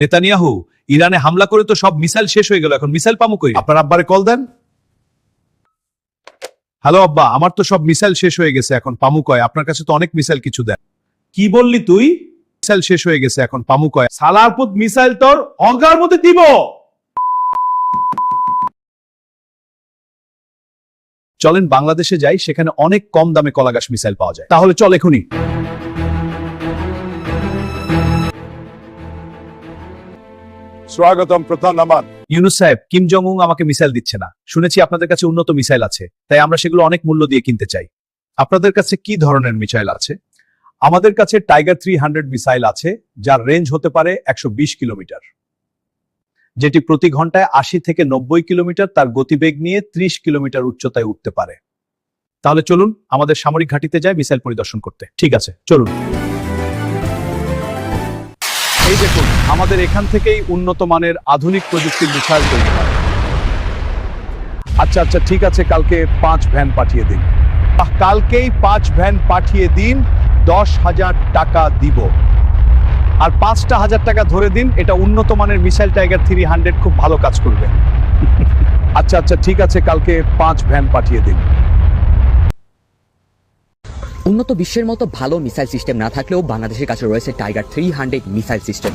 Netanyahu, ইরানে হামলা করে তো সব মিসাইল শেষ হয়ে গেল, এখন মিসাইল পামু কই? আপনার আব্বারে কল দেন। হ্যালো আব্বা, আমার তো সব মিসাইল শেষ হয়ে গেছে, এখন পামু কয়? আপনার কাছে তো অনেক মিসাইল, কিছু দেন। কি বললি তুই? মিসাইল শেষ হয়ে গেছে, এখন পামু কয়? সালার পুত মিসাইল তোর অঙ্কার মধ্যে দিব। চলেন বাংলাদেশে যাই, সেখানে অনেক কম দামে কলাগাছ মিসাইল পাওয়া যায়। তাহলে চল এখনই। স্বাগতম প্রধানমন্ত্রী। ইউনুস সাহেব, কিম জং উন আমাকে মিসাইল দিচ্ছে না। শুনেছি আপনাদের কাছে উন্নত মিসাইল আছে, তাই আমরা সেগুলো অনেক মূল্য দিয়ে কিনতে চাই। আপনাদের কাছে কি ধরনের মিসাইল আছে? আমাদের কাছে টাইগার 300 মিসাইল আছে, যার রেঞ্জ হতে পারে 120 কিলোমিটার, যেটি প্রতি ঘন্টায় 80 থেকে 90 কিলোমিটার তার গতিবেগ নিয়ে 30 কিলোমিটার উচ্চতায় উঠতে পারে। তাহলে চলুন আমাদের সামরিক ঘাঁটিতে যাই মিসাইল পরিদর্শন করতে। ঠিক আছে, চলুন। এই দেখুন, আমাদের এখান থেকেই উন্নত মানের আধুনিক প্রযুক্তির মিসাইল তৈরি হয়। আচ্ছা আচ্ছা, ঠিক আছে, কালকে 5 ভ্যান পাঠিয়ে দিন। কালকেই 5 ভ্যান পাঠিয়ে দিন, 10,000 টাকা দিব। আর 5,000 টাকা ধরে দিন, এটা উন্নত মানের মিসাইল টাইগার 300 খুব ভালো কাজ করবে। আচ্ছা আচ্ছা, ঠিক আছে, কালকে 5 ভ্যান পাঠিয়ে দিন। উন্নত বিশ্বের মতো ভালো মিসাইল সিস্টেম না থাকলেও বাংলাদেশের কাছে রয়েছে টাইগার 300 মিসাইল সিস্টেম,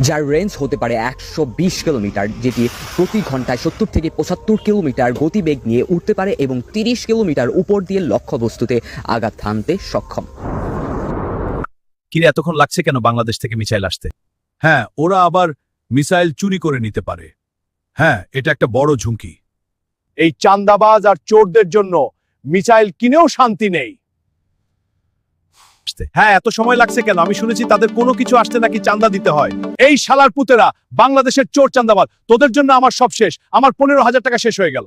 যার রেঞ্জ হতে পারে 120 কিলোমিটার, যেটি প্রতি ঘন্টায় 70 থেকে 75 কিলোমিটার গতিবেগ নিয়ে উঠতে পারে এবং 30 কিলোমিটার উপর দিয়ে লক্ষ্যবস্তুতে আঘাত হানতে সক্ষম। কিরে, এতক্ষণ লাগছে কেন বাংলাদেশ থেকে মিসাইল আসতে? হ্যাঁ, ওরা আবার মিসাইল চুরি করে নিতে পারে। হ্যাঁ, এটা একটা বড় ঝুঁকি। এই চান্দাবাজ আর চোরদের জন্য মিসাইল কিনেও শান্তি নেই। হ্যাঁ, এত সময় লাগছে কেন? আমি শুনেছি তাদের কোনো কিছু আসতে নাকি চান্দা দিতে হয়। এই শালার পুতেরা বাংলাদেশের চোর চান্দাবাজ, তোদের জন্য আমার সব শেষ। আমার 15,000 টাকা শেষ হয়ে গেল।